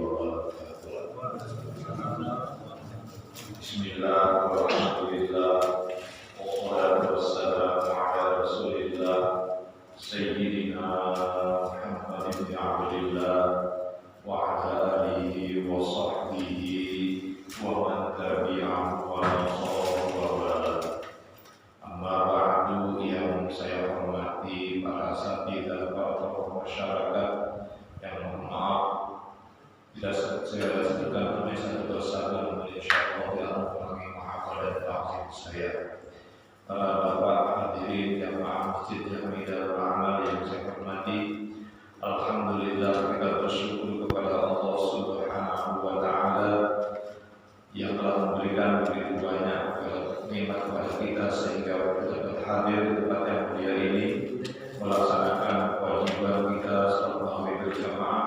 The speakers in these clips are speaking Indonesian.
wabarakatuh. Bismillah, walhamdulillah, wassalatu wassalamu ala rasulillah, Sayyidina Muhammad ibn Abdillah, wa ala alihi wa sahbihi, wa man tabi'ahu wa nasara wa bala. Amma ba'du, yang saya hormati para asatidzah, para tokoh masyarakat, yang mohon maaf bila saya sebutkan namanya satu persatu, insyaallah yang mengurangi maaf dan takzim saya. Para bapak hadirin jamaah masjid Jami'ah Amal yang saya hormati, alhamdulillah kita bersyukur kepada Allah Subhanahu wa taala yang telah memberikan begitu banyak nikmat kepada kita sehingga kita dapat hadir di tempat yang mulia ini melaksanakan kewajiban kita selama berjamaah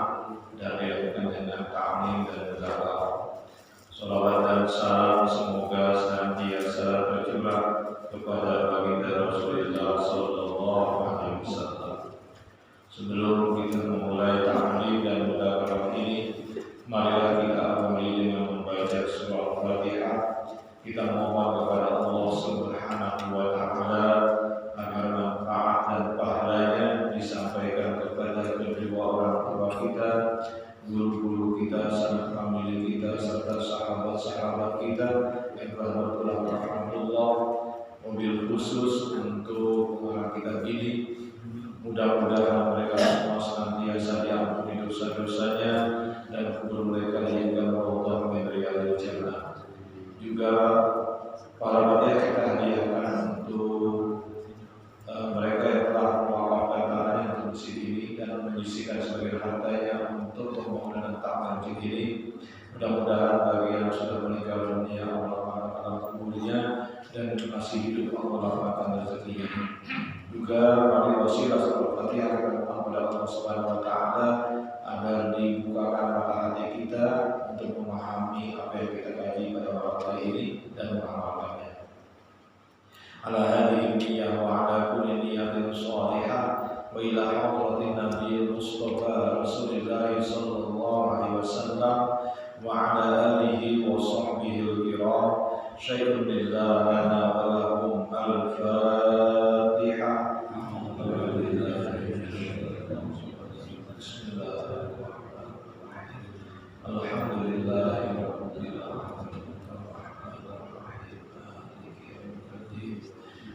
dan dilakukan dengan ta'lim dan berdoa. Salawat dan salam semoga senantiasa tercurah kepada baginda Rasulullah sallallahu alaihi wasallam. Sebelum kita memulai ta'lim dan mudakarah ini, marilah kita awali dengan membaca surah Al-Fatihah. Kita mohon kepada Allah Subhanahu wa taala agar manfaat dan pahalanya disampaikan kepada kedua orang tua kita, guru-guru kita, sanak famili kita, serta sahabat-sahabat kita yang telah berpulang alhamdulillah. Mobil khusus untuk orang kita ini, mudah-mudahan mereka semua senantiasa diampuni dosa-dosanya dan kubur mereka hingga Allah memberikan jannah. Juga para hadiah kita hadiahkan untuk mereka yang telah mewakafkan tanahnya untuk masjid ini dan menyisihkan sebagian hartanya untuk pembangunan taman masjid ini. Mudah-mudahan bagi yang sudah meninggal dunia Allah lapangkan kuburnya dan masih hidup Allah lapangkan rezekinya. Juga mari wasilah salawat Fatihah kita mohon kepada Allah Subhanahu wa taala agar dibukakan mata hati kita untuk memahami apa yang kita kaji pada malam hari ini dan mengamalkannya. Ala hadhihi niyyah wa ala kulli niyyatin shalihah wa ila hadratin nabiyil mustafa Rasulillah sallallahu alaihi wasallam wa ala alihi wa sahbihi al-kiram. Syai'un lillah lana wa lakum al-Fatihah.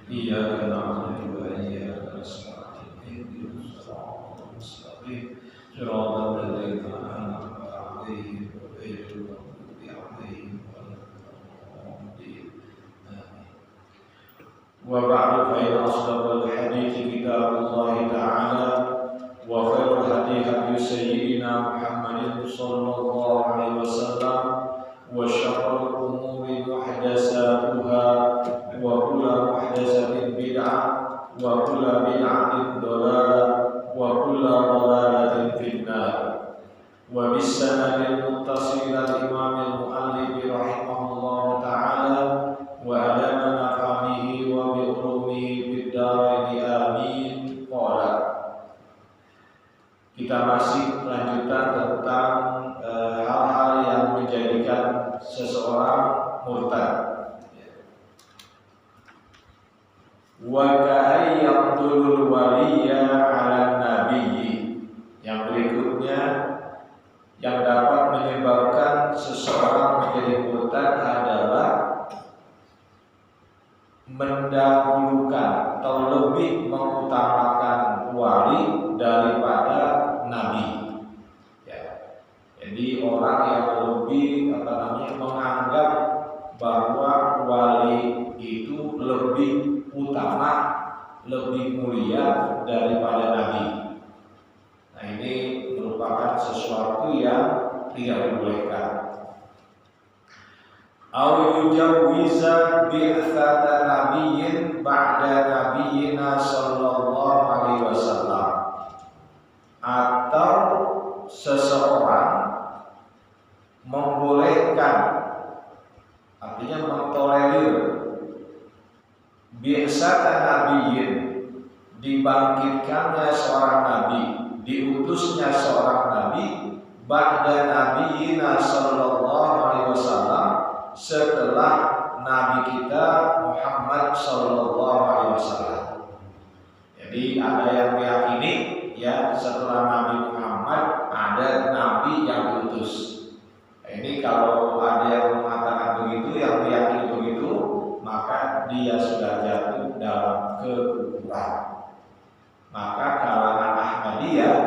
Iyyaka na'budu wa iyyaka nasta'in. Ihdinas siratal mustaqim. Shiratal ladzina an'amta 'alaihim ghairil maghdubi 'alaihim waladdallin. Wa ba'du, fa inna asdaqal hadithi kitabullah ta'ala wa khairul hadi hadi sayyidina Muhammadin sallallahu alaihi wasallam wa syarrul umuri muhdatsatuha wa kullu muhdatsatin bid'ah wa kullu bid'atin dhalalah wa kullu dhalalatin finnar. Wa bis-sanadil muttasil al-imam al-muallif rahimahullah ta'ala wa ala manafamihi wa bi ulumihi bid-darain amin. Qala, kita masih lanjutan tentang hal-hal yang menjadikan seseorang murtad. Wa ka'ayyabdul waliya 'ala nabiyyi. Yang berikutnya yang dapat menyebabkan seseorang menjadi murtad adalah mendahulukan atau lebih mengutamakan wali daripada nabi. Ya. Jadi orang yang lebih menganggap bahwa wali itu lebih utama, lebih mulia daripada nabi. Nah, ini merupakan sesuatu yang tidak dibolehkan. Au yujawwiza bi'tsata nabiyyin ba'da nabiyyina sallallahu alaihi wasallam. Atau seseorang membolehkan, artinya mentolerir bi'tsata nabiyyin, dibangkitkannya seorang nabi, diutusnya seorang nabi ba'da nabi nabiyina sallallahu alaihi wasallam, setelah nabi kita Muhammad sallallahu alaihi wasallam. Jadi ada yang meyakini ya setelah Nabi Muhammad ada nabi yang diutus. Ini kalau ada yang mengatakan begitu, yang meyakini begitu, maka dia sudah jatuh dalam kekufuran. Maka kalangan Ahmadiyah,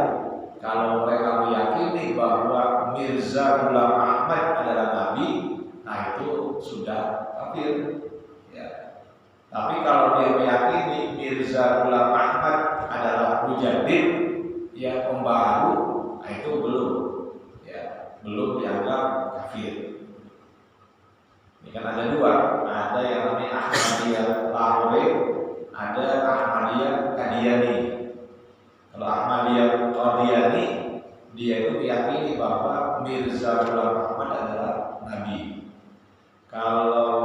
kalau mereka meyakini bahwa Mirza Ghulam Ahmad adalah nabi, nah itu sudah kafir. Ya. Tapi kalau dia meyakini Mirza Ghulam Ahmad adalah mujaddid, ya pembaharu, nah itu belum dianggap kafir. Ini kan ada dua, ada yang namanya Ahmadiyah Lahore, ada Ahmadiyah Qadiani. Kalau Ahmadiyah Qadiani, dia itu meyakini bahwa Mirza Ghulam Ahmad adalah nabi. Kalau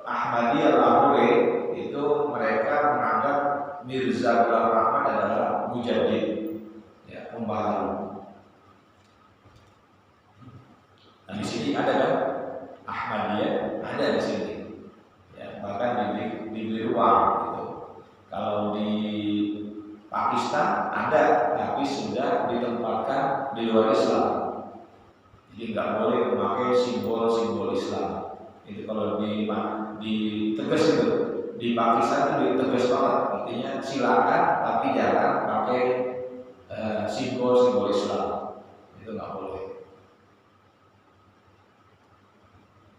Ahmadiyah Lahore itu mereka menganggap Mirza Ghulam Ahmad adalah mujaddid, ya pembaharu. Nah di sini ada kan Ahmadiyah, ada di sini, ya, bahkan diberi ruang gitu. Kalau di Pakistan ada, tapi sudah ditempatkan di luar Islam. Jadi nggak boleh memakai simbol-simbol Islam. Itu kalau di tegas itu di Pakistan itu tegas banget, artinya silakan tapi jangan pakai simbol-simbol Islam. Itu nggak boleh.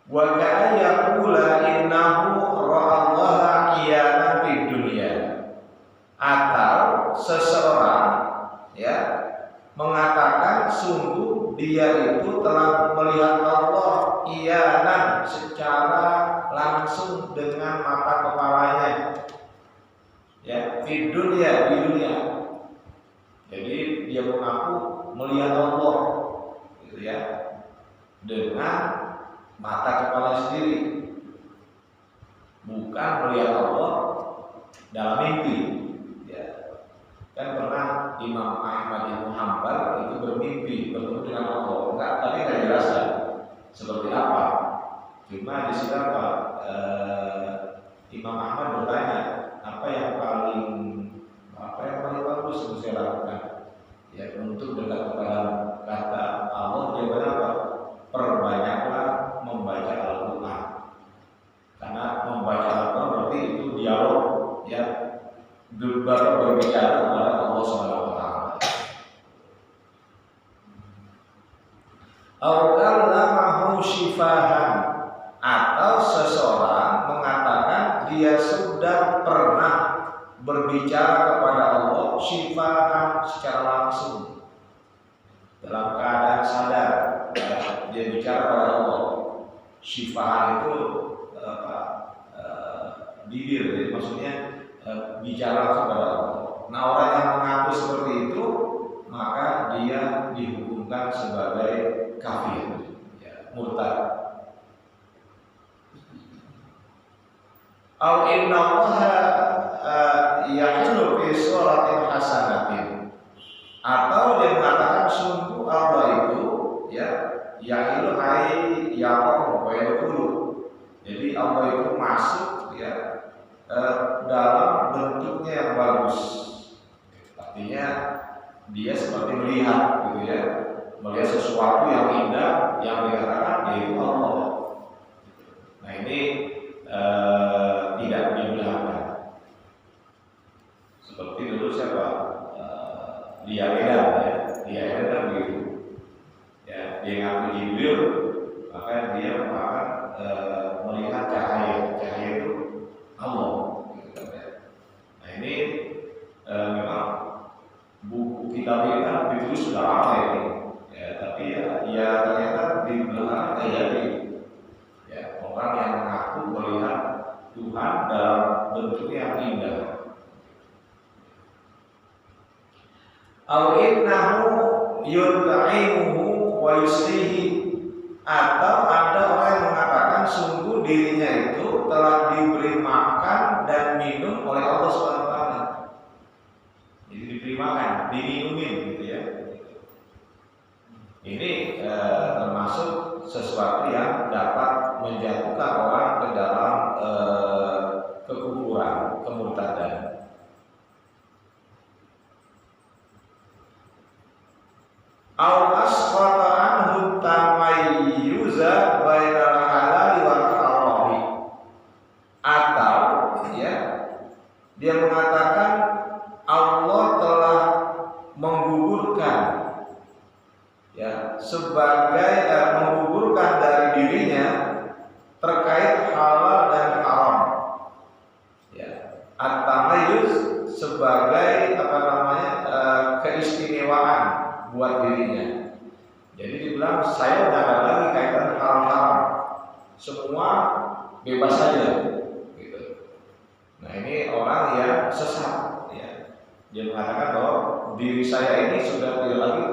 Wa ka'ayyaqula innahu ra'allaha iyanan fid dunya, atau seseorang ya mengatakan sungguh dia itu telah melihat Allah iyanan secara langsung dengan mata kepalanya, ya fid dunya, di dunia. Jadi dia mengaku melihat Allah gitu ya dengan mata kepala sendiri, bukan melihat Allah dalam mimpi. Ya. Kan pernah Imam Ahmad bin Hanbal itu bermimpi bertemu dengan Allah. Tapi nggak jelas kan seperti apa. Cuma di sini Imam Ahmad bertanya apa yang paling bagus untuk saya lakukan, ya untuk dekat kepada kata Allah. Dia berapa? Perbanyaklah membaca Al-Quran, karena membaca Al-Quran berarti itu dialog, ya berbicara kepada Allah Subhanahu Wa Taala. Al-Kalamahu shifahan, atau seseorang mengatakan dia sudah pernah berbicara kepada Allah shifahan secara langsung dalam keadaan sadar. Dia bicara kepada Allah. Shifahan itu bibir, jadi maksudnya bicara langsung kepada Allah. Nah orang yang mengaku seperti itu maka dia dihukumkan sebagai kafir, ya, murtad. Au inna Allaha yahulu fi suratin hasanatin, atau dia mengatakan sungguh Allah itu ya yahilu hai yaqom wa yaqulu. Jadi Allah itu masuk ya dalam bentuknya yang bagus. Artinya dia seperti melihat gitu ya, melihat sesuatu yang indah yang dikatakan yaitu Allah. Nah ini tidak dibenarkan. Seperti dulu siapa? Dia Edan ya, dia Edan kan begitu. Ya, dia ngaku Jibril, maka dia akan melihat cahaya itu Allah. Gitu, ya. Nah ini memang buku kitab ini kan ditulis sudah lama ini, ya, tapi ya ternyata di belakang terjadi ya orang yang mengaku melihat Tuhan dalam bentuk yang indah. Au innahu yut'imuhu wa yuslihi, atau ada orang yang mengatakan sungguh dirinya itu telah diberi makan dan minum oleh Allah SWT. Jadi diberi makan, diminumin gitu ya. Ini termasuk sesuatu yang dapat menjatuhkan orang ke dalam kekufuran, kemurtadan. Au asqata anhu tamayyuza bainal halal wal haram. Atau ya, dia mengatakan Allah telah menggugurkan ya sebagai menggugurkan dari dirinya terkait halal dan haram. Ya, at-tamayyuz sebagai keistimewaan buat dirinya. Jadi dibilang saya udah nggak lagi kaitan haram-haram, semua bebas saja, gitu. Nah ini orang yang sesat, ya. Dia mengatakan bahwa diri saya ini sudah tidak lagi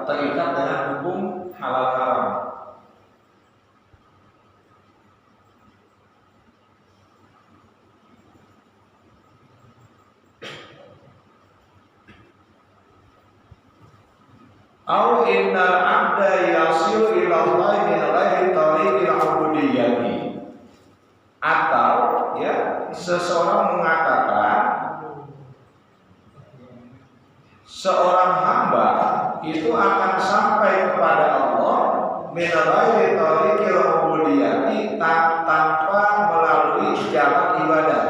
terikat dengan hukum halal haram. Au innal abda yasiru ila Allah min ghairi tariqil ubudiyyati. Atau ya seseorang mengatakan seorang hamba itu akan sampai kepada Allah min ghairi tariqil ubudiyyati tanpa melalui jalan ibadah.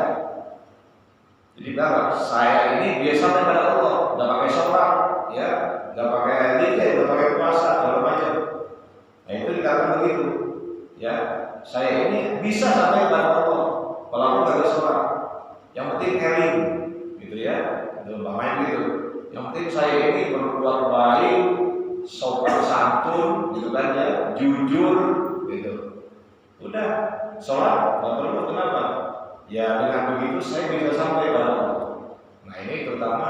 Jadi bahwa saya ini biasa kepada Allah, enggak pakai sholat, ya. Gak pakai zikir, gak pakai puasa, segala macam. Nah itu dikatakan begitu, ya. Saya ini bisa sampai kepada Allah, walaupun gak ada sholat. Yang penting eling, gitu ya. Itu main gitu. Yang penting saya ini berbuat baik, sopan santun, gitu kan ya, jujur, gitu. Udah, sholat gak perlu, kenapa? Ya dengan begitu saya bisa sampai kepada Allah. Nah ini terutama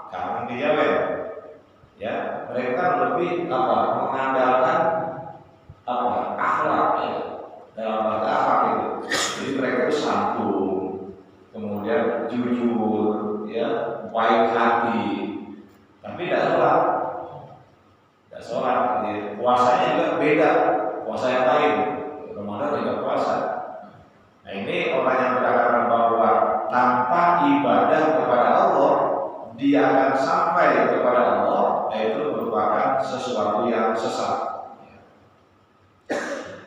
kalangan dijawab. Ya, mereka lebih mengandalkan akhlak ya, dalam bahasa akhlak itu. Jadi mereka itu santun, kemudian jujur, ya, baik hati, tapi tidak sholat, ya. Puasanya juga beda, puasa yang lain, Ramadan juga puasa. Nah ini orang yang beranggapan bahwa tanpa ibadah kepada Allah dia akan sampai kepada Allah, yaitu merupakan sesuatu yang sesat.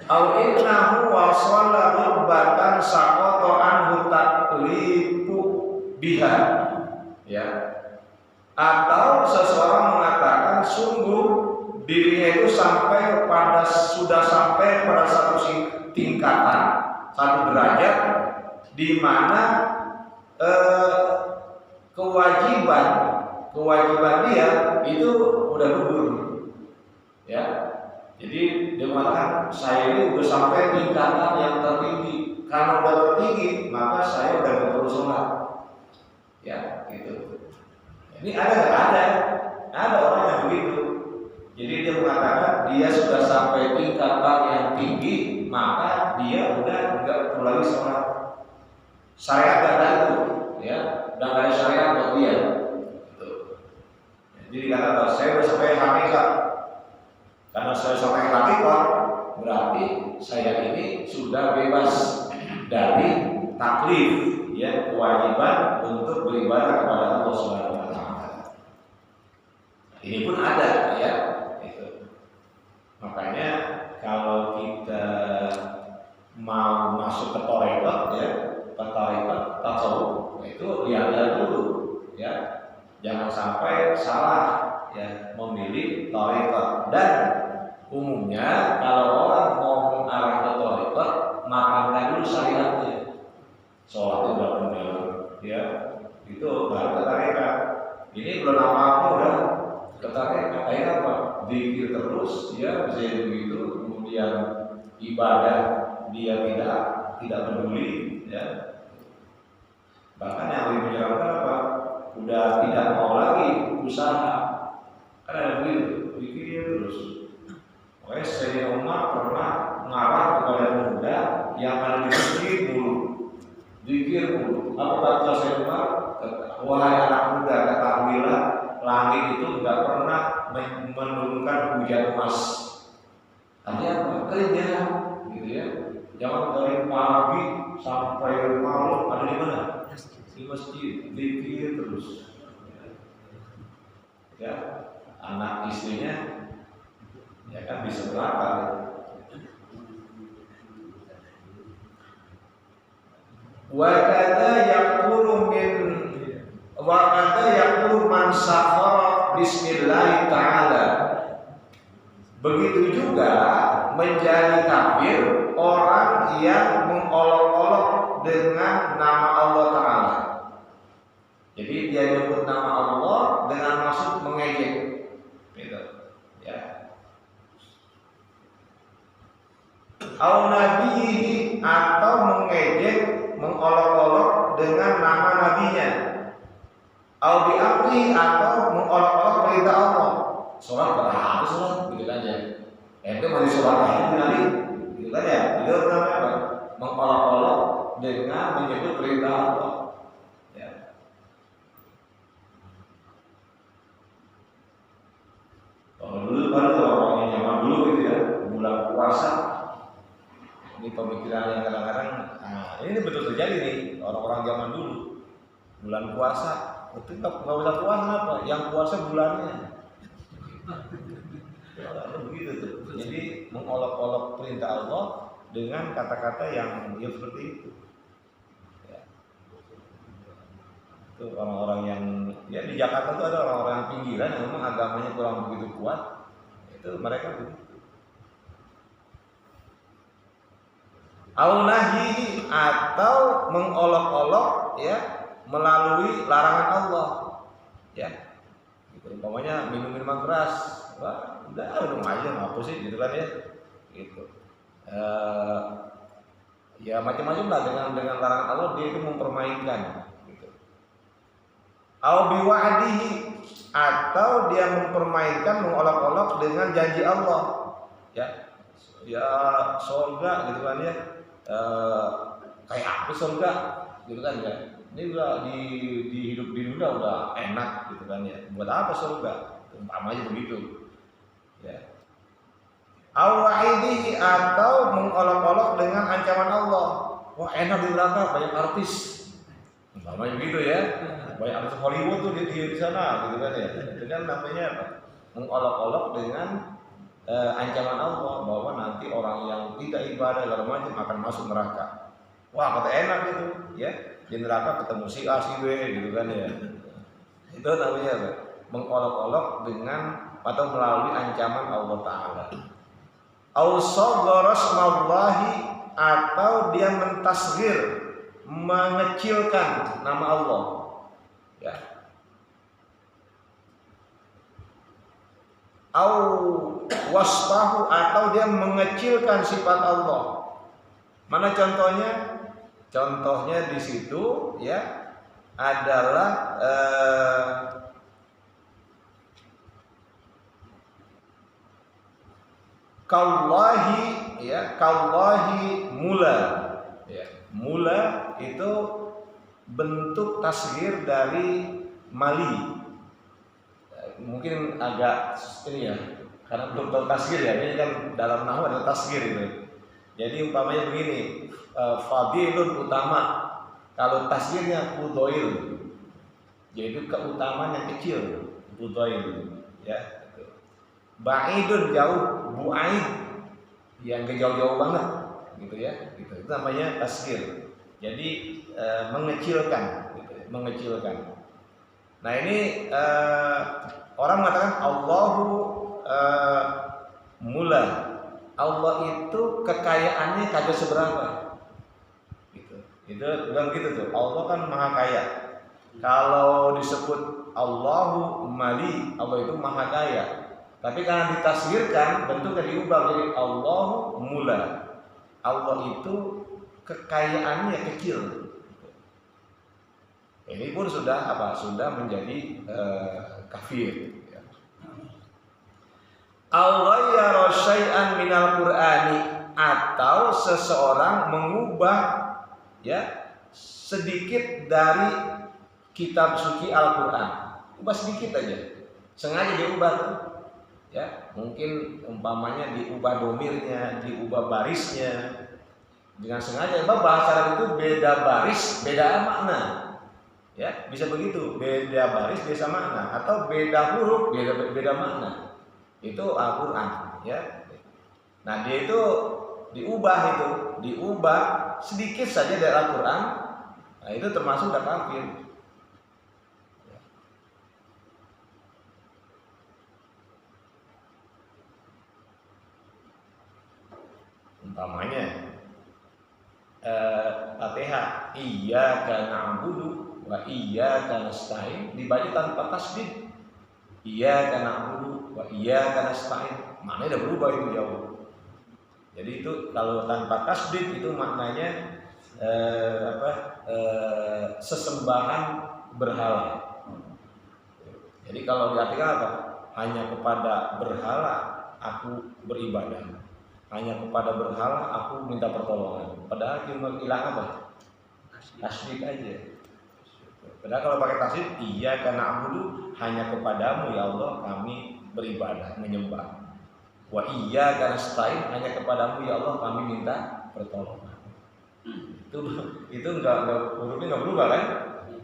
Au innahu wasala rubbatan saqata anhu taqlibu biha. Ya. Atau seseorang mengatakan sungguh dirinya itu sudah sampai pada satu tingkatan, satu derajat di mana kewajiban dia itu udah gugur, ya. Jadi dia mengatakan saya ini udah sampai tingkatan yang tertinggi. Karena udah tertinggi, maka saya udah gak perlu sholat, ya, gitu. Ini ada orang yang begitu. Jadi dia mengatakan dia sudah sampai tingkatan yang tinggi, maka dia udah nggak perlu lagi sholat. Syariat gak ada itu, ya. Dan dari syariat buat dia. Gitu. Jadi dikatakan bahwa saya sudah sampai hakikat. Karena saya sampai hakikat, berarti saya ini sudah bebas dari taklif, ya, kewajiban untuk beribadah kepada Allah Subhanahu wa taala. Ini pun ada, ya. Itu. Makanya kalau kita mau masuk ke tarekat, ya, ke tarekat tasawuf, itu lihat dulu, ya. Jangan sampai salah, ya, memilih tarekat. Dan umumnya kalau orang mau mengarah ke tarekat, makamkan dulu syariatnya. Sholatnya udah benar, ya. Itu baru ke tarekat. Ini belum apa-apa udah ke tarekat. Kayak apa? Zikir terus, ya, bisa begitu. Kemudian ibadah dia tidak peduli, ya. Bahkan yang lebih menyeramkan apa? Udah tidak mau lagi usaha. Kan ada begitu, zikir terus. Oke, Sayyidina Umar pernah mengarah kepada pemuda yang ada di masjid mulu, zikir mulu. Apa kata Sayyidina Umar? Wahai anak muda, ketahuilah langit itu tidak pernah menurunkan hujan emas. Artinya apa? Kerja, gitu ya. Jangan dari pagi sampai malam ada di mana? Di masjid, zikir terus. Ya, anak istrinya ya kan bisa berangkat. Wa kadza yaqulu man safara bismillah ta'ala. Begitu juga menjadi kafir orang yang mengolok-olok dengan nama Allah Ta'ala. Jadi dia nyebut nama Allah dengan maksud mengejek, gitu. Ya. Au nabihi, atau mengejek, mengolok-olok dengan nama nabinya. Au bi'amri, atau mengolok-olok perintah Allah. Sholat berapa sholat, gitu kan ya. Itu mau sholat lagi nanti, gitu kan ya. Itu namanya apa? Mengolok-olok dengan menyebut perintah Allah. Ya. Kalau dulu baru orang yang zaman dulu gitu ya, bulan puasa. Ini pemikiran yang kadang-kadang, nah, ini betul terjadi nih orang-orang zaman dulu. Bulan puasa, itu nggak usah puasa apa? Yang puasa bulannya. Begitu tuh. Jadi mengolok-olok perintah Allah dengan kata-kata yang seperti itu. Ya. Itu orang-orang yang ya di Jakarta tuh ada orang-orang yang pinggiran yang memang agamanya kurang begitu kuat. Itu mereka begitu. Au nahi, atau mengolok-olok ya melalui larangan Allah. Ya. Gitu. Umpamanya minum minuman keras, wah, udah minum aja apa sih gitu kan ya. Gitu. Ya macam-macam lah dengan larangan Allah, dia itu mempermainkan gitu. Au biwa'dihi, atau dia mempermainkan, mengolok-olok dengan janji Allah. Ya. Ya surga gitu kan ya. Kayak apa surga gitu kan ya. Ini udah di hidup di dunia udah enak gitu kan ya. Buat apa surga? Umpamanya begitu. Ya. Awaidihi, atau mengolok-olok dengan ancaman Allah. Wah enak di neraka, banyak artis. Umpamanya begitu ya. Banyak artis Hollywood tuh di sana gitu kan ya. Itu kan namanya apa? Mengolok-olok dengan ancaman Allah bahwa nanti orang yang tidak ibadah dalam macam akan masuk neraka. Wah kata enak itu ya. Di neraka ketemu si A, si B gitu kan ya. Itu namanya apa? Mengolok-olok dengan atau melalui ancaman Allah Ta'ala. Au saghara smallahi, atau dia mentasghir, mengecilkan nama Allah. Ya. Au wasfahu, atau dia mengecilkan sifat Allah. Mana contohnya? Contohnya di situ ya adalah kaullahi ya, kaullahi mula. Ya, mula itu bentuk tasghir dari mali. Mungkin agak ini ya, karena bentuk tasghir ya, ini kan dalam nahwu ada tasghir itu. Jadi umpamanya begini, fadilun utama, kalau tasghirnya fudail, yaitu keutamaan yang kecil, fudail, ya. Ba'idun jauh, bu'aid yang jauh-jauh banget, gitu ya. Gitu. Itu namanya tasghir. Jadi mengecilkan, gitu, mengecilkan. Nah ini orang mengatakan Allahu mula. Allah itu kekayaannya kagak seberapa. Gitu. Itu bilang gitu tuh. Allah kan maha kaya. Kalau disebut Allahu mali, Allah itu maha kaya. Tapi karena ditasghirkan, bentuknya diubah jadi Allahu mula. Allah itu kekayaannya kecil. Ini pun sudah apa? Sudah menjadi kafir. Al-ghayyara syai'an minal Qur'ani, atau seseorang mengubah ya sedikit dari kitab suci Al-Qur'an. Ubah sedikit aja. Sengaja dia ubah tuh. Ya, mungkin umpamanya diubah domirnya, diubah barisnya dengan sengaja. Sebab bahasa Arab itu beda baris, beda makna. Ya, bisa begitu, beda baris, beda makna, atau beda huruf, beda makna. Itu Al-Qur'an, ya. Nah, dia itu diubah sedikit saja dari Al-Qur'an. Nah, itu termasuk udah kafir. Umpamanya Fatihah, iyyaka na'budu wa iyyaka nasta'in dibaca tanpa tasdid. Iyyaka na'budu wa iyyaka nasta'in, maknanya udah berubah itu jauh. Jadi itu kalau tanpa tasdid itu maknanya sesembahan berhala. Jadi kalau diartikan apa? Hanya kepada berhala aku beribadah. Hanya kepada berhala aku minta pertolongan. Padahal cuma hilang apa? Tasdid aja. Padahal kalau pakai tasdid, iyyaka na'budu, hanya kepadamu ya Allah kami beribadah, menyembah. Wa iyyaka nasta'in, hanya kepadamu ya Allah kami minta pertolongan. Itu enggak hurufnya enggak berubah kan?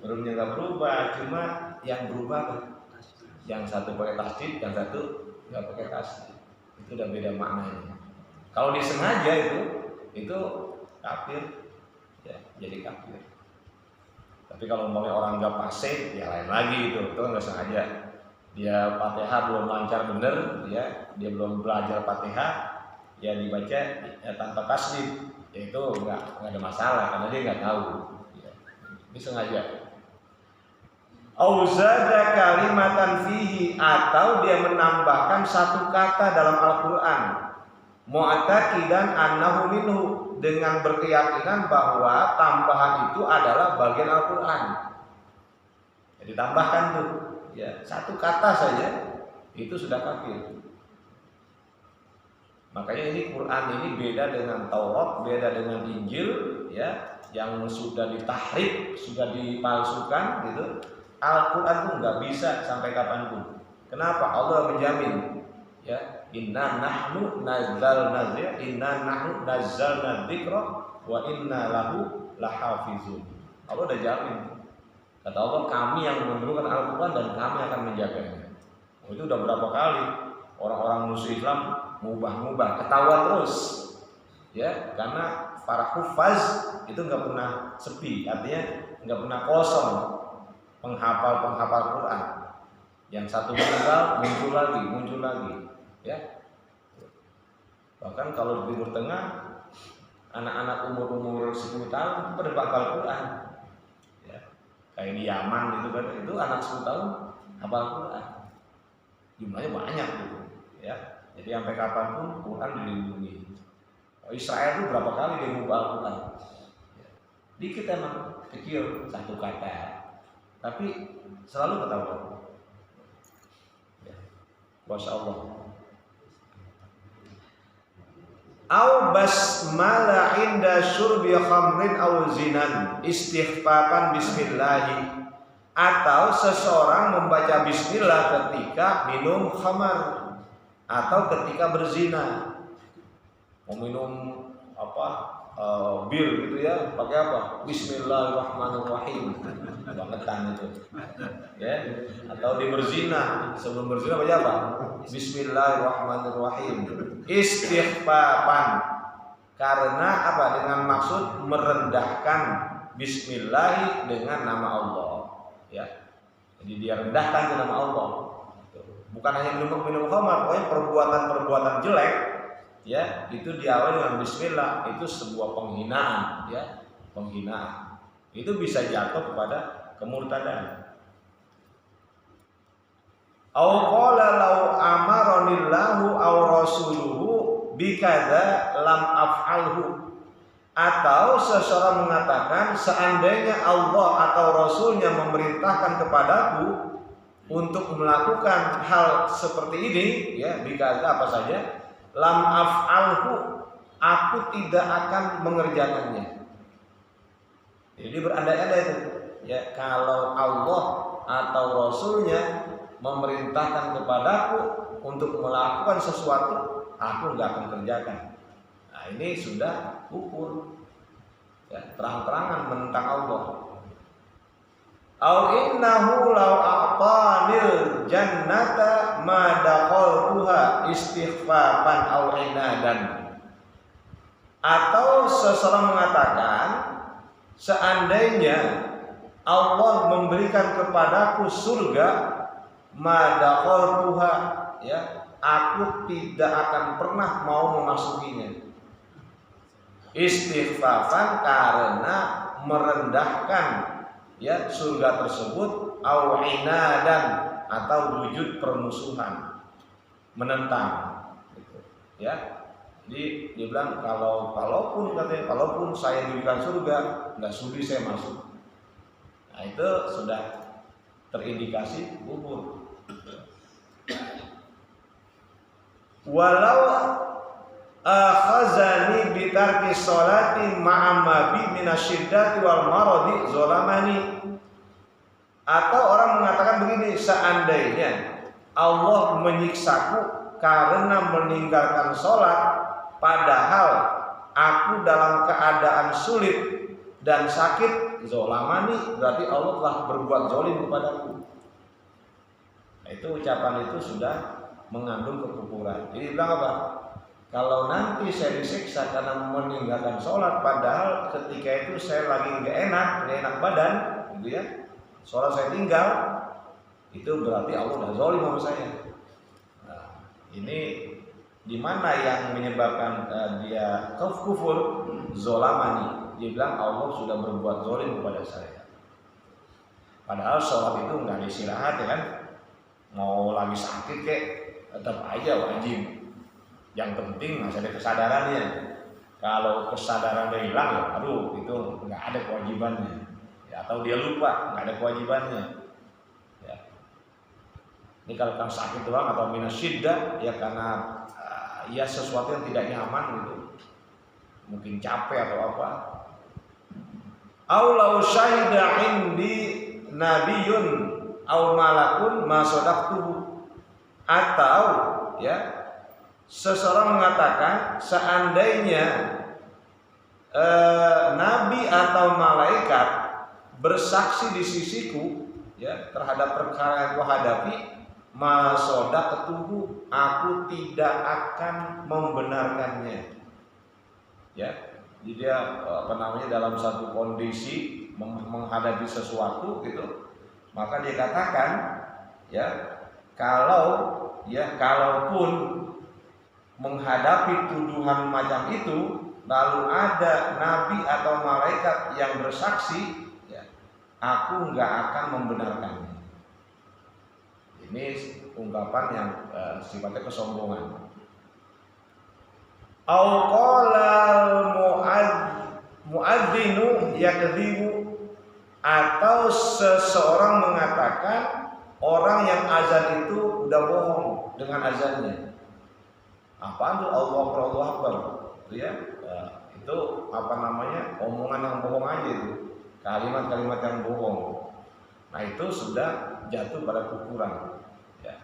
Hurufnya enggak berubah, cuma yang berubah kan? Yang satu pakai tasdid, yang satu enggak pakai tasdid. Itu udah beda maknanya. Kalau disengaja itu kafir, ya jadi kafir. Tapi kalau umpamanya orang nggak fasih, ya lain lagi itu nggak sengaja. Dia Fatihah belum lancar bener, ya dia belum belajar Fatihah, ya dibaca tanpa tasdid, ya itu nggak ada masalah karena dia nggak tahu. Ya. Ini sengaja. Auzada kalimatan fihi, atau dia menambahkan satu kata dalam Al-Quran. Mu'taqidan annahu minhu, dengan berkeyakinan bahwa tambahan itu adalah bagian Al-Quran. Jadi tambahkan tuh, ya satu kata saja itu sudah kafir. Makanya ini Quran ini beda dengan Taurat, beda dengan Injil, ya yang sudah ditahrif, sudah dipalsukan gitu. Al-Quran tuh nggak bisa sampai kapanpun. Kenapa? Allah menjamin, ya. Inna nahnu nazzalna dzikra wa inna lahu lahafizun. Allah udah jamin. Kata Allah, kami yang menurunkan Al-Quran dan kami akan menjaganya. Itu udah berapa kali orang-orang musuh Islam ngubah-ngubah, ketawa terus, ya karena para hufaz itu nggak pernah sepi, artinya nggak pernah kosong penghafal Quran. Yang satu meninggal muncul lagi. Ya, bahkan kalau di Timur Tengah anak-anak umur 10 tahun pada hafal Quran, ya kayak di Yaman gitu kan, itu anak 10 tahun hafal Quran, jumlahnya banyak gitu, ya. Jadi sampai kapanpun Quran dilindungi. Israel itu berapa kali dia mengubah Al-Quran, ya. Dikit emang kecil satu kata, tapi selalu ketahuan. Ya. Masya Allah. Au basmala inda syurbi khamrin au zinan istighfaran bismillah, atau seseorang membaca bismillah ketika minum khamar atau ketika berzina. Mau minum bir gitu ya, pakai apa? Bismillahirrahmanirrahim. Bangetan itu. Ya, atau di berzina, sebelum berzina baca apa? Bismillahirrahmanirrahim. Istighfaran, karena apa? Dengan maksud merendahkan bismillah dengan nama Allah, ya. Jadi dia rendahkan ke nama Allah. Bukan hanya minum khamar, pokoknya perbuatan jelek, ya, itu diawali dengan bismillah, itu sebuah penghinaan, ya, penghinaan. Itu bisa jatuh kepada kemurtadan. Au qala law amaranillahu aw rasuluhu bikadza lam af'alhu, atau seseorang mengatakan seandainya Allah atau Rasulnya memerintahkan kepadaku untuk melakukan hal seperti ini, ya, bikadza apa saja, lam af'alhu, aku tidak akan mengerjakannya. Jadi berandai-andai itu, ya, kalau Allah atau Rasulnya memerintahkan kepadaku untuk melakukan sesuatu, aku nggak akan kerjakan. Nah, ini sudah kufur, ya, terang-terangan menentang Allah. Au innahu law a'tanil jannata ma dakhaltuha istighfafan au inadan. Atau seseorang mengatakan, seandainya Allah memberikan kepadaku surga, ma dakhaltuha, ya, aku tidak akan pernah mau memasukinya. Istighfafan karena merendahkan, ya, surga tersebut, au inadan atau wujud permusuhan, menentang, gitu, ya. Jadi dia bilang kalaupun saya diberikan surga, nggak sudi saya masuk. Nah, itu sudah terindikasi kufur. Walau akhazani bitarki sholati ma'amabi minasyiddati wal maradi zolamani. Atau orang mengatakan begini, seandainya Allah menyiksaku karena meninggalkan sholat, padahal aku dalam keadaan sulit dan sakit, zolamani, berarti Allah telah berbuat zolim kepadaku. Nah, itu ucapan itu sudah mengandung kekufuran. Jadi bilang apa? Kalau nanti saya disiksa karena meninggalkan sholat, padahal ketika itu saya lagi nggak enak badan, gitu ya, sholat saya tinggal, itu berarti Allah udah zolim sama saya. Nah, ini di mana yang menyebabkan dia kufur? Zolamani. Dia bilang Allah sudah berbuat zolim kepada saya. Padahal sholat itu nggak istirahat, ya kan? Mau lagi sakit kek, tetap aja wajib. Yang penting masih ada kesadarannya. Kalau kesadarannya hilang, ya aduh, itu nggak ada kewajibannya. Ya, atau dia lupa, nggak ada kewajibannya. Ya. Ini kalau kan sakit doang atau minasyiddah, ya karena ya sesuatu yang tidak nyaman gitu, mungkin capek atau apa. Aulau syahida indi nabiyun au malakun ma sadaqtuhu. Atau, ya, seseorang mengatakan seandainya nabi atau malaikat bersaksi di sisiku, ya, terhadap perkara yang aku hadapi, masodak ketubuh, aku tidak akan membenarkannya. Ya, jadi dia dalam satu kondisi menghadapi sesuatu gitu, maka dia katakan, ya, kalaupun menghadapi tuduhan macam itu, lalu ada nabi atau malaikat yang bersaksi, ya, aku nggak akan membenarkannya. Ini ungkapan yang sifatnya kesombongan. Au qalal muadzinu yakdzibu. Atau seseorang mengatakan orang yang azan itu udah bohong dengan azannya. Apaan tuh Allahu Akbar? Ya, itu omongan yang bohong aja itu. Kalimat-kalimat yang bohong. Nah, itu sudah jatuh pada kufuran. Ya.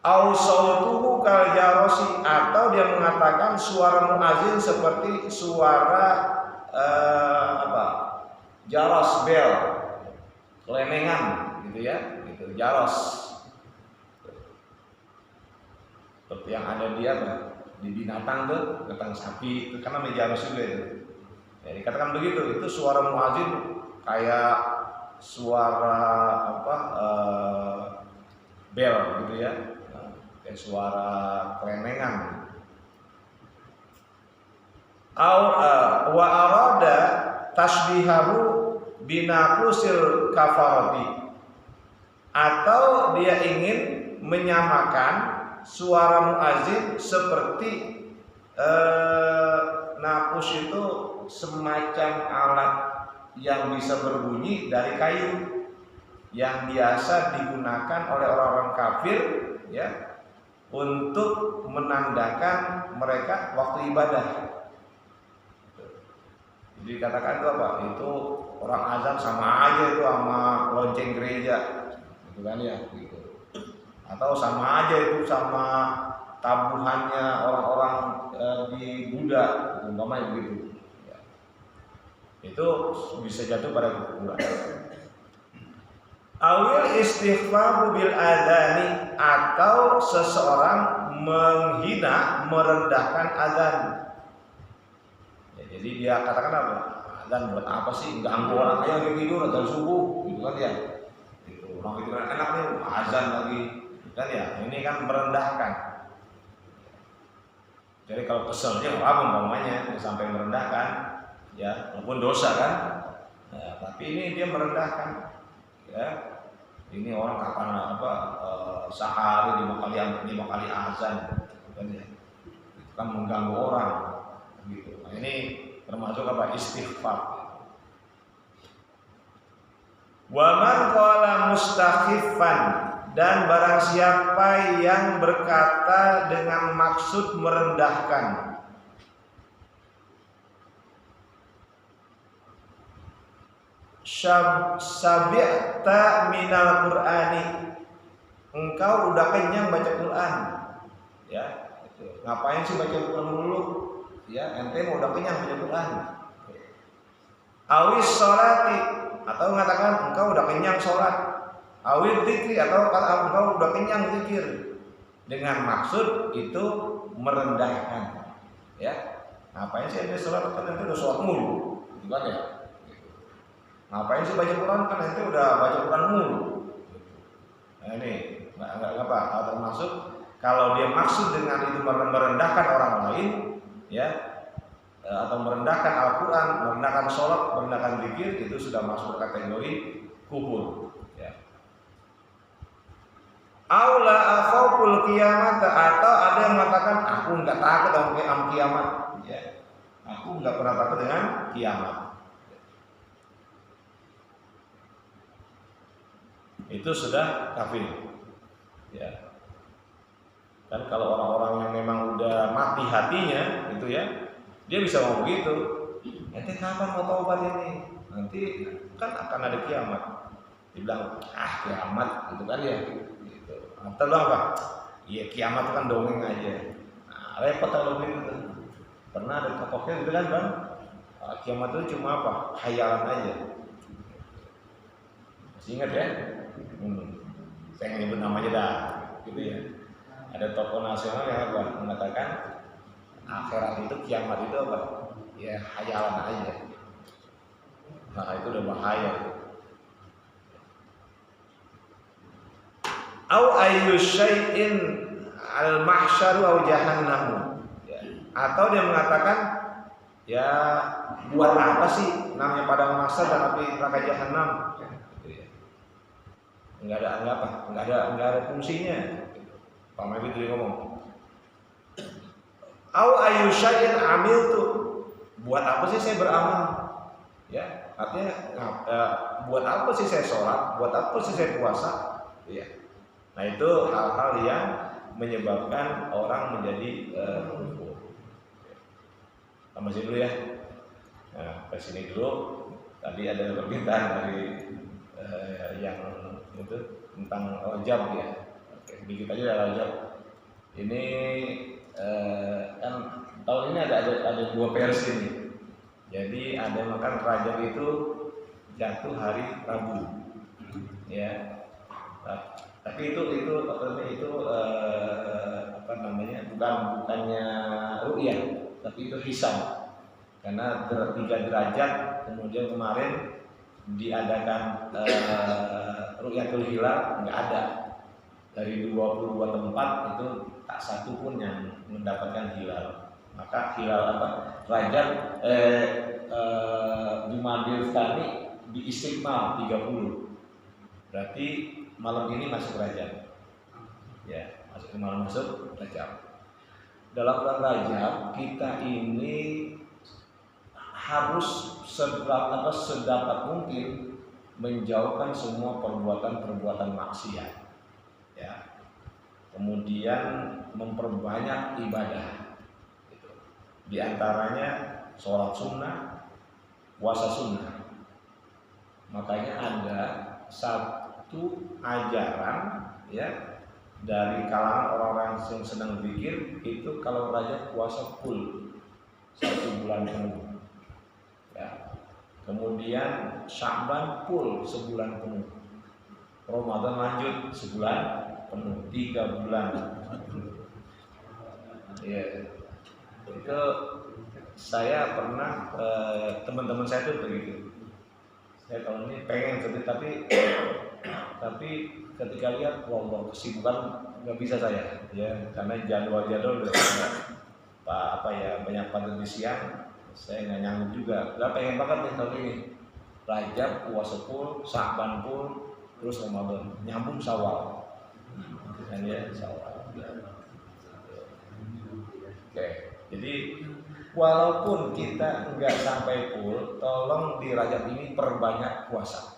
Au sautuhu kal jarosi, atau dia mengatakan suara muazin seperti suara jaros bel, kelenengan, gitu ya, gitu, jaros. Seperti yang ada di binatang tuh, ketang sapi, itu kan namanya jaros juga itu. Ya, dikatakan begitu, itu suara muazin kayak suara bel gitu ya, kayak suara kelenengan. Wa arada tasbihahu binaqusil kafarati, atau dia ingin menyamakan suara muazin seperti naqus itu semacam alat yang bisa berbunyi dari kayu yang biasa digunakan oleh orang-orang kafir, ya, untuk menandakan mereka waktu ibadah. Jadi katakan itu apa? Itu orang azan sama aja itu sama lonceng gereja. gitu kan ya, gitu. Atau sama aja itu sama tabuhannya orang-orang di Buddha, umpamanya begitu. Ya. Itu bisa jatuh pada kekufuran. Awil istighfaru bil adani, atau seseorang menghina, merendahkan azan. Ya, jadi dia katakan apa? Azan buat apa sih? Ganggu orang aja lagi tidur, azan subuh, gitu kan ya. Gitu. Orang itu kan enak nih, azan lagi, kan ya. Ini kan merendahkan. Jadi kalau keselnya apa umpamanya sampai merendahkan, ya walaupun dosa kan, ya, tapi ini dia merendahkan. Ya, ini orang kapan sehari 5 kali azan, kan ya, itu kan mengganggu orang, gitu. Nah, ini termasuk apa? Istighfar. Wa man qala mustakhifan, dan barang siapa yang berkata dengan maksud merendahkan. Sabi'ta minal Qur'ani, engkau udah kenyang baca Quran, ya. Ngapain sih baca Quran dulu? Ya, ente mau udah kenyang baca Quran. Awis sholati, atau mengatakan engkau udah kenyang sholat. Awil dzikri, atau kata engkau udah kenyang zikir. Dengan maksud itu merendahkan, ya. Ngapain sih ente sholat, kan ente udah sholat mulu, gitu kan ya. Ngapain sih baca Quran, kan ente udah baca Quran mulu. Nah ini nggak apa, termasuk kalau dia maksud dengan itu merendahkan orang lain, ya, atau merendahkan Al-Quran, merendahkan sholat, merendahkan zikir, itu sudah masuk kategori kufur. Ya. Aula akhaful kiamat, atau ada yang mengatakan aku nggak takut sama kiamat, ya. Aku nggak pernah takut dengan kiamat. Itu sudah kafir, ya. Kan kalau orang-orang yang memang udah mati hatinya, gitu ya, dia bisa ngomong begitu. Nanti kapan mau taubat ini? Nanti kan akan ada kiamat. Dibilang kiamat, gitu kan ya. Gitu. Atau apa? Iya, kiamat kan dongeng aja. Nah, repot kalau begitu. Pernah ada tokohnya gitu kan, Bang? Kiamat itu cuma apa? Khayalan aja. Masih ingat ya? Saya nyebut namanya dah, gitu ya. Ada tokoh nasional yang apa? Mengatakan akhirat itu, kiamat itu apa? Ya khayalan aja. Nah itu udah bahaya. Au ayyu syai'in al-mahsyaru au jahannam. Ya. Atau dia mengatakan, ya buat apa sih namanya padang mahsyar dan api neraka jahanam? Nggak ada fungsinya. Pak Mabit dia ngomong, au ayu syai'in amiltu, buat apa sih saya beramal? Ya, artinya buat apa sih saya sholat? Buat apa sih saya puasa? Ya. Nah itu hal-hal yang menyebabkan orang menjadi kufur. Kita masih dulu ya. Nah, ke sini dulu. Tadi ada permintaan dari yang itu tentang Rajab ya. Oke, sedikit aja ya Rajab. Ini kan tahun ini ada dua versi nih. Jadi ada yang makan Rajab itu jatuh hari Rabu, ya. Tapi itu bukannya ru'yah, tapi itu hisab. Karena 3 derajat kemudian kemarin diadakan ru'yatul hilal, nggak ada. Dari 22 tempat itu tak satu pun yang mendapatkan hilal. Maka hilal Rajab Jumadil Tsani di Istiqmal 30. Berarti malam ini masuk Rajab. Ya, masuk Rajab. Dalam bulan Rajab kita ini harus sedapat mungkin menjauhkan semua perbuatan maksiat. Ya. Kemudian memperbanyak ibadah. Gitu. Di antaranya sholat sunnah, puasa sunnah. Makanya ada satu ajaran ya dari kalangan orang-orang yang sedang berpikir itu kalau Rajab puasa full 1 bulan penuh ya. Kemudian Sya'ban full sebulan penuh, Ramadan lanjut sebulan penuh, 3 bulan ya. Itu saya pernah teman-teman saya tuh begitu. Saya tahun ini pengen tapi ketika lihat wah kesibukan nggak bisa saya ya, karena jadwal banyak padat di siang, saya nggak nyanggup juga. Nggak pengen banget nih tahun ini Rajab puasa full, Sya'ban full, terus Ramadan nyambung Syawal kan ya, Syawal. Oke, jadi walaupun kita nggak sampai full, tolong di Rajab ini perbanyak puasa.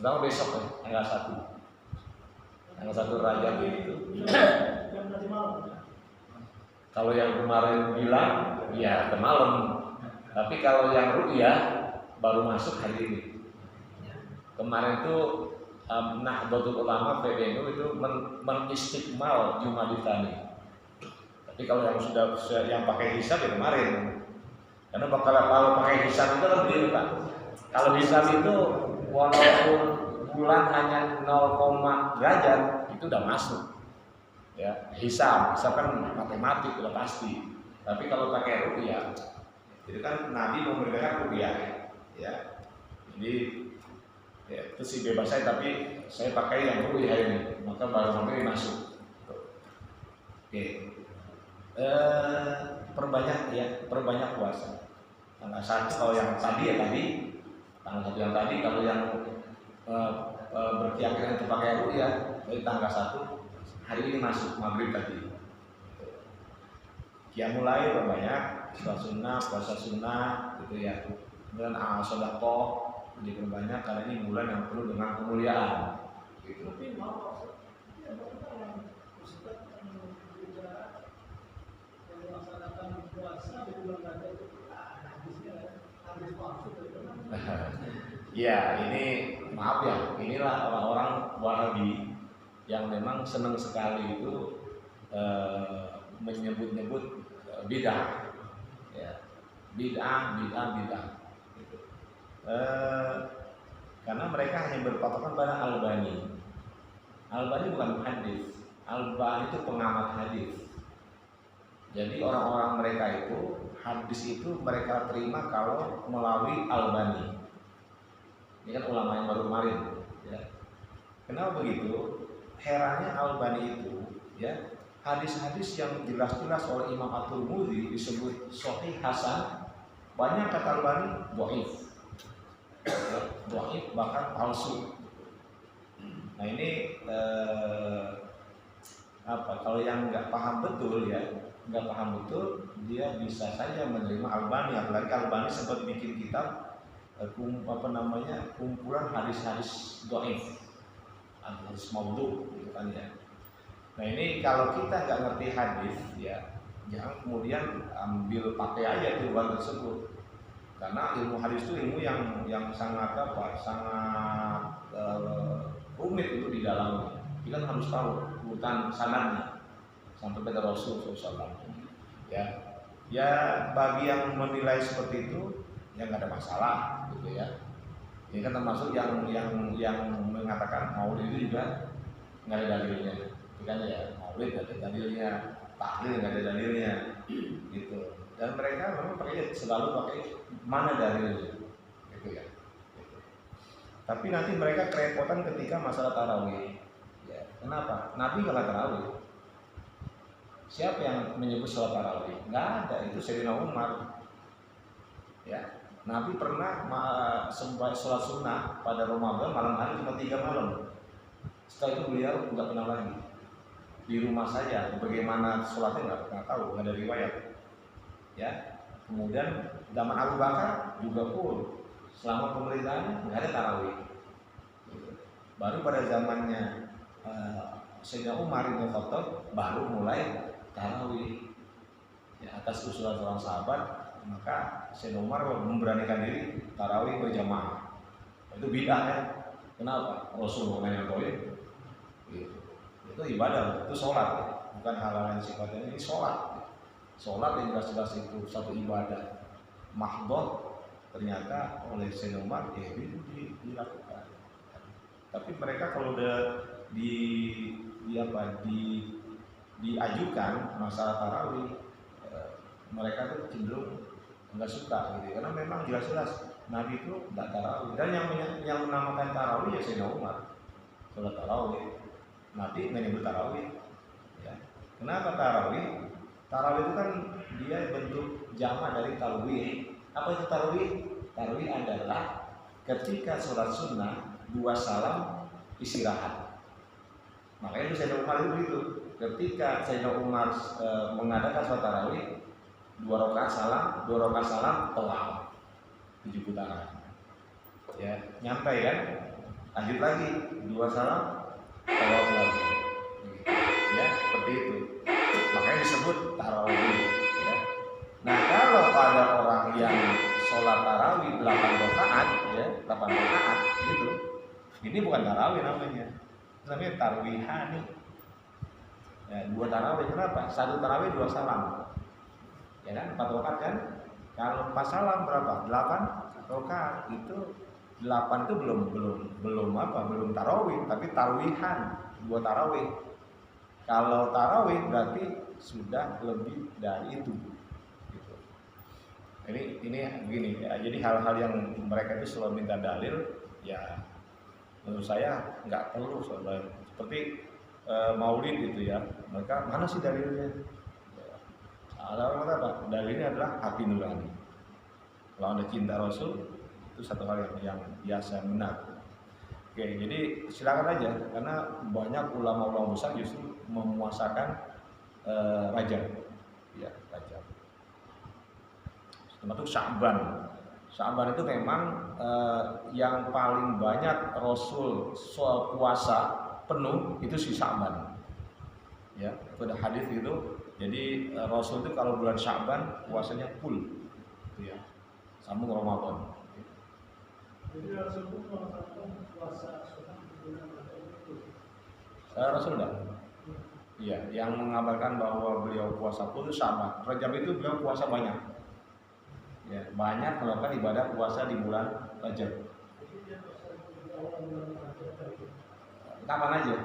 Terutama besok nih, tanggal 1 Rajab itu. Kalau yang kemarin bilang, ya malam. Tapi kalau yang ru'yah baru masuk hari ini. Kemarin itu Nahdlatul Ulama PBNU itu menistikmal Jumadil Tsani. Tapi kalau yang sudah yang pakai hisab ya kemarin. Karena kalau pakai hisab itu lebih Pak. Kalau hisab itu walaupun bulan hanya 0, derajat itu udah masuk. Ya, hisab kan matematik udah pasti. Tapi kalau pakai rupiah, itu kan Nabi membedakan rupiah, ya. Jadi ya, itu sih bebas saya, tapi saya pakai yang rupiah ini, maka baru sampai masuk. Oke. Perbanyak puasa. Tanggal 1 kalau yang tadi ya tanggal 1 yang tadi, kalau yang berkeyakinan itu pakai rupiah, dari tanggal 1 hari ini masuk maghrib tadi. Qiyamul perbanyak, puasa sunnah gitu ya. Kemudian sedekah diperbanyak karena ini bulan yang penuh dengan kemuliaan. Gitu. Ya ini maaf ya, inilah orang-orang Wahabi yang memang senang sekali itu menyebut-nyebut bid'ah, ya. bid'ah. Gitu. Karena mereka hanya berpatokan pada Albani. Albani bukan hadis, Albani itu pengamat hadis. Jadi orang-orang mereka itu hadis itu mereka terima kalau melalui Albani. Ini kan ulama yang baru kemarin. Ya. Kenapa begitu? Herannya Albani itu, ya, hadis-hadis yang jelas-jelas oleh Imam At-Tirmidzi disebut sahih hasan, banyak kata Albani dhaif, bahkan palsu. Nah ini kalau yang nggak paham betul dia bisa saja menerima Albani, apalagi Albani sempat bikin kitab kumpulan hadis-hadis dhaif, hadis maudhu gitu kan ya. Nah ini kalau kita nggak ngerti hadis ya, jangan kemudian ambil pakai aja tujuan tersebut, karena ilmu hadis itu ilmu yang sangat rumit untuk didalami. Kita harus tahu urutan sanadnya sampai pada Rasul SAW. Ya bagi yang menilai seperti itu ya nggak ada masalah gitu ya. Ini kan termasuk yang mengatakan maulid itu juga nggak ada dalilnya, itu kan ya, maulid nggak ada dalilnya, tahlil nggak ada dalilnya, gitu. Dan mereka memang selalu pakai mana dalilnya, gitu ya. Gitu. Tapi nanti mereka kerepotan ketika masalah tarawih. Ya, kenapa? Nabi nggak tarawih. Siapa yang menyebut sholat tarawih? Nggak ada, itu Sayyidina Umar. Ya. Nabi pernah sholat sunnah pada Ramadan malam hari cuma 3 malam. Setelah itu beliau nggak pernah lagi. Di rumah saja. Bagaimana sholatnya nggak tahu, nggak ada riwayat. Ya. Kemudian zaman Abu Bakar juga pun selama pemerintahannya nggak ada tarawih. Baru pada zamannya Sayyidina Umar bin Khattab baru mulai tarawih. Ya, atas usulan seorang sahabat, maka Sayyidina Umar memberanikan diri tarawih berjamaah. Itu bid'ah ya. Kenapa? Rasul bukan yang boleh. Gitu. Itu ibadah, itu sholat, bukan hal-hal yang sifatnya ini sholat. Sholat yang jelas-jelas itu satu ibadah mahdoh, ternyata oleh Sayyidina Umar ya itu dilakukan. Tapi mereka kalau udah diajukan masalah tarawih, mereka tuh cenderung nggak suka gitu, karena memang jelas-jelas Nabi itu tidak tarawih, dan yang menamakan tarawih ya Sayyidina Umar, sholat tarawih. Nabi nggak nyebut tarawih. Ya. Kenapa tarawih? Tarawih itu kan dia bentuk jamak dari talwih. Apa itu tarawih? Tarawih adalah ketika sholat sunnah 2 salam istirahat. Makanya itu Sayyidina Umar itu begitu. Ketika Sayyidina Umar mengadakan sholat tarawih 2 rakaat salam telah 7 putaran. Ya, nyampe kan? Lanjut lagi 2 salam tarawih lagi. Ya, seperti itu. Makanya disebut tarawih. Ya. Nah, kalau ada orang yang sholat tarawih 8 rakaat, ya, 8 rakaat gitu, ini bukan tarawih namanya. Namanya tarwihani. Ya, 2 tarawih. Kenapa? 1 tarawih 2 salam. Ya kan, 4 rakaat kan? Kalau 4 salam berapa? 8 rakaat. Itu 8 itu belum tarawih, tapi tarwihan, 2 tarawih. Kalau tarawih berarti sudah lebih dari itu. Gitu. Ini begini ya. Jadi hal-hal yang mereka itu selalu minta dalil, ya menurut saya nggak perlu soalnya. Seperti maulid gitu ya. Mereka mana sih dalilnya? Ada orang kata apa? Dalilnya adalah hati nurani. Kalau Anda cinta Rasul, itu satu hal yang biasa benar. Oke, jadi silakan aja, karena banyak ulama-ulama besar justru memuasakan Rajab, ya Rajab. Termasuk Sya'ban. Sya'ban itu memang yang paling banyak Rasul soal puasa penuh itu si Sya'ban. Ya, itu ada hadis gitu. Jadi Rasul itu kalau bulan Sya'ban puasanya full, gitu ya, sambung Ramadan. Jadi Rasul itu puasa bulan itu. Rasul enggak? Iya, yang mengabarkan bahwa beliau puasa full itu Sya'ban. Rajab itu beliau puasa banyak. Ya, banyak melakukan ibadah puasa di bulan Rajab. Kapan aja?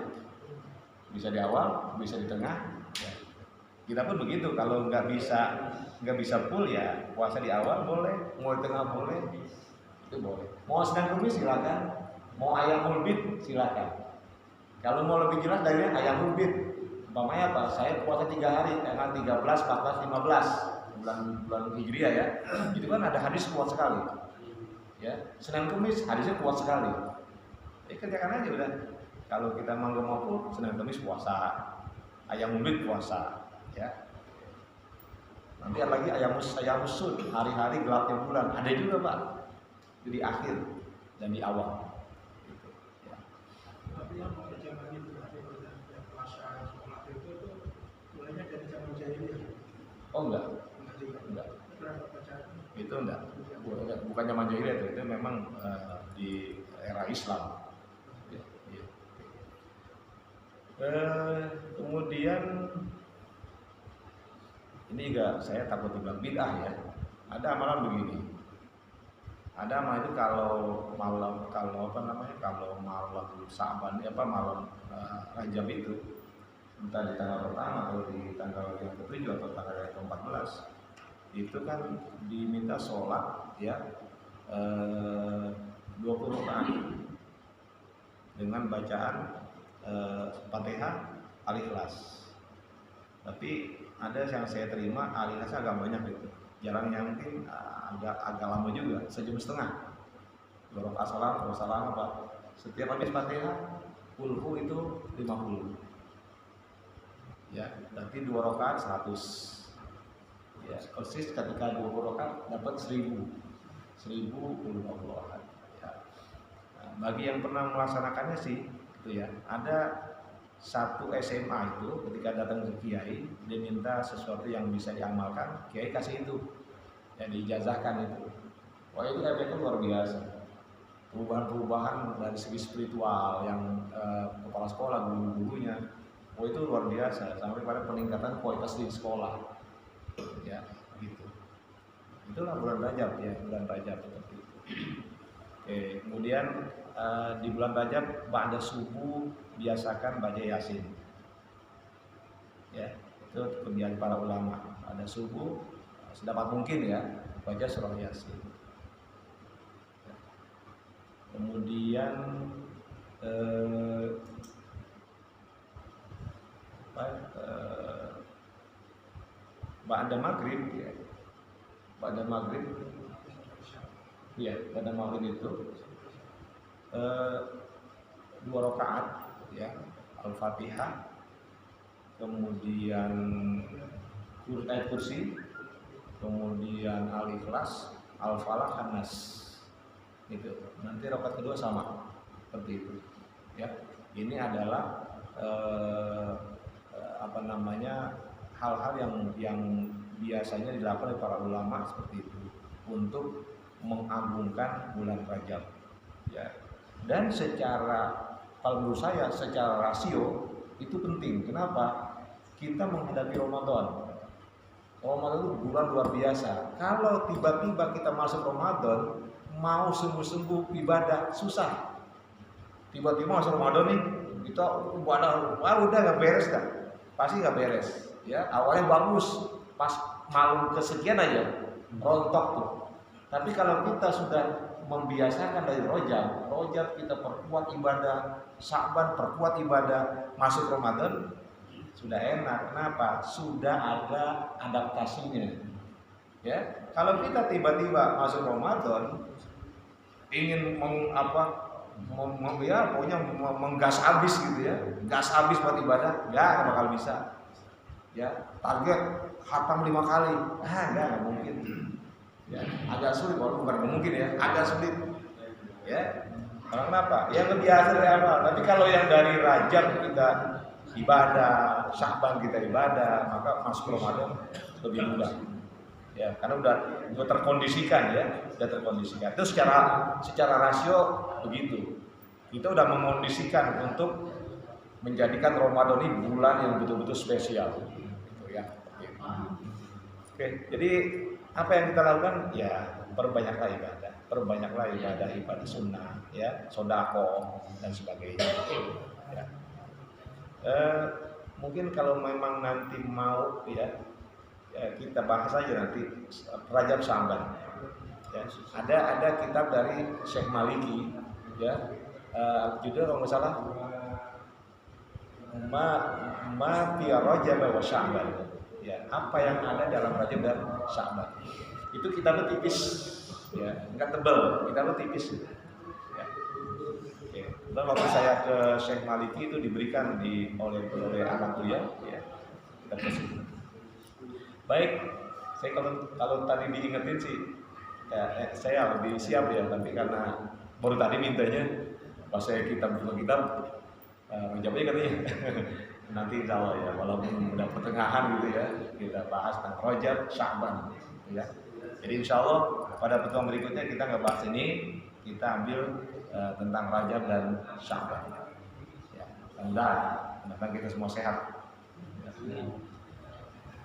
Bisa di awal, bisa di tengah. Ya. Kita pun begitu. Kalau nggak bisa full ya puasa di awal boleh, mau di tengah boleh, itu boleh. Mau Senin Kamis silakan, mau Ayyamul Bid silakan. Kalau mau lebih jelas dari Ayyamul Bid, umpamanya apa? Saya puasa 3 hari, tanggal 13, 14, 15 bulan Hijriah ya. Itu kan ada hadis kuat sekali. Ya, Senin Kamis hadisnya kuat sekali. Kerjakan aja udah. Kalau kita mau full, Senin Kamis puasa, Ayyamul Bid puasa, ya. Nanti ada lagi Ayyamus Sud, hari-hari gelapnya bulan. Ada juga Pak. Itu di akhir dan di awal. Gitu, ya. Tapi yang mau zaman itu puasa sholat itu mulainya dari zaman jahiliyah. Oh enggak. Enggak. Itu enggak. Bukan zaman jahiliyah itu memang di era Islam. Ya, ya. Kemudian ini juga saya takut dibilang bid'ah ya. Ada amalan begini. Ada amalan itu kalau malam Sa'ban malam Rajab itu, entah di tanggal pertama atau di tanggal yang ke-7 atau tanggal yang ke-14, itu kan diminta sholat ya 20 rakaat dengan bacaan Fatihah Al-Ikhlas. Tapi ada yang saya terima Al-Ikhlas agak banyak gitu. Jarang yang mungkin agak lama juga, 1,5 jam. 2 rakaat salam apa? Setiap habis Fatihah kulhu itu 50. Ya, berarti 2 rakaat 100. Ya, persis ketika 20 rakaat dapat 1000 kulhu Allah. Ya. Nah, bagi yang pernah melaksanakannya sih itu ya, ada satu SMA itu ketika datang ke kiai dia minta sesuatu yang bisa diamalkan, kiai kasih itu, ya diijazahkan itu. Wah itu efeknya luar biasa. perubahan-perubahan dari segi spiritual yang kepala sekolah, guru-gurunya, itu luar biasa sampai pada peningkatan kualitas di sekolah, ya gitu. Itulah bulan Rajab ya, bulan Rajab seperti itu. Oke, kemudian di bulan Rajab ba'da subuh biasakan baca Yasin. Ya, itu kebiasaan para ulama. Pada subuh sedapat mungkin ya baca surah Yasin. Kemudian ba'da maghrib ya. Pada maghrib ya, pada maghrib itu 2 rakaat ya, Al-Fatihah, kemudian ayat kursi, kemudian Al-Ikhlas, Al-Falaq, An-Nas. Itu. Nanti rakaat kedua sama seperti itu. Ya. Ini adalah hal-hal yang biasanya dilakukan oleh para ulama seperti itu untuk mengagungkan bulan Rajab. Ya. Dan kalau menurut saya secara rasio itu penting. Kenapa? Kita menghadapi Ramadan. Ramadan itu bulan luar biasa. Kalau tiba-tiba kita masuk Ramadan, mau sungguh-sungguh ibadah susah. Tiba-tiba masuk Ramadan nih, kita ibadah udah nggak beres kan? Pasti nggak beres. Ya, awalnya bagus. Pas malam kesekian aja rontok tuh. Tapi kalau kita sudah membiasakan dari Rajab kita perkuat ibadah, Sya'ban perkuat ibadah, masuk Ramadan sudah enak. Kenapa? Sudah ada adaptasinya. Ya, kalau kita tiba-tiba masuk Ramadan ingin menggas habis gitu ya, gas habis buat ibadah, nggak bakal bisa. Ya, target khatam 5 kali, nggak mungkin. Ya, agak sulit, bukan mungkin ya, agak sulit. Ya, karena kenapa? Yang biasa dari awal. Tapi kalau yang dari Rajab kita ibadah, Sya'ban kita ibadah, maka masuk Ramadan lebih mudah. Ya, karena udah terkondisikan ya, Itu secara rasio begitu. Kita udah memondisikan untuk menjadikan Ramadan ini bulan yang betul-betul spesial. Gitu ya. Oke, jadi apa yang kita lakukan? Ya, perbanyaklah ibadah sunnah, ya, sodako dan sebagainya. Ya. Mungkin kalau memang nanti mau ya kita bahas aja nanti Rajab Sya'ban. Ya, ada kitab dari Syekh Maliki, ya, judul kalau nggak salah ma fi Rajab wa Sya'ban. Ya, apa yang ada dalam Rajab dan Sya'ban. Itu kitabnya tipis, ya, enggak tebal, kitabnya tipis. Ya. Oke. Dan waktu saya ke Syekh Maliki itu diberikan oleh anak beliau, ya, kitab tersebut. Baik, saya kalau tadi diingetin sih, ya, saya lebih siap ya, tapi karena baru tadi mintanya, pas saya kitab menjawabnya katanya nanti insya Allah ya, walaupun udah pertengahan gitu ya, kita bahas tentang Rajab Sya'ban, ya. Jadi insya Allah pada pertemuan berikutnya kita nggak bahas ini, kita ambil tentang Rajab dan Sya'ban. Ya, mudah-mudahan kita semua sehat.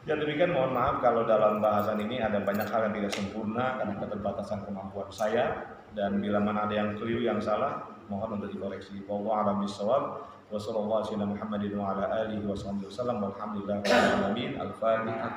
Ya demikian, mohon maaf kalau dalam bahasan ini ada banyak hal yang tidak sempurna karena keterbatasan kemampuan saya, dan bila mana ada yang keliru, yang salah, mohon untuk dikoreksi. Wallahu a'lam bishawab. Wa sallallahu alaihi Muhammadin wa ala alihi wa sahbihi wasallam. Walhamdulillahi rabbil alamin. Al-Fatihah.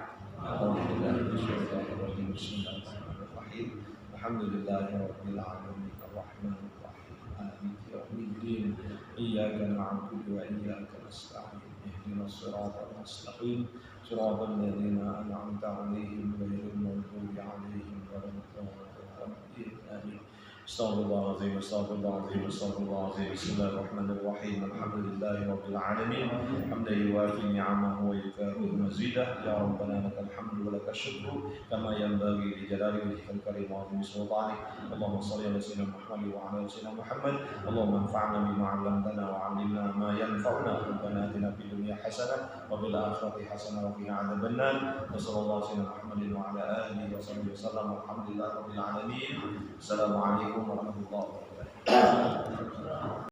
Bismillahirrahmanirrahim. Alhamdulillahi rabbil alamin. Ar-Rahmanir Rahim. Maliki yaumiddin. Iyyaka na'budu wa iyyaka nasta'in. Ihdinas siratal mustaqim. صراط الذين أنعمت عليهم غير المغضوب عليهم ولا الضالين آمين. استغفر الله العظيم استغفر الله العظيم استغفر الله العظيم. بسم الله الرحمن الرحيم. الحمد لله رب العالمين حمدا يوافي نعمه ويكافئ مزيده. يا ربنا لك الحمد ولك الشكر كما ينبغي لجلال وجهك الكريم وعظيم سلطانك. اللهم صل على سيدنا محمد وعلى سيدنا محمد. اللهم انفعنا بما علمتنا وعلمنا ما ينفعنا ينفعنا ربنا آتنا في الدنيا حسنة وفي الآخرة حسنة وقنا عذاب النار وصلى الله على سيدنا محمد وعلى آله وصحبه وسلم والحمد لله رب العالمين. السلام عليكم ورحمة الله وبركاته.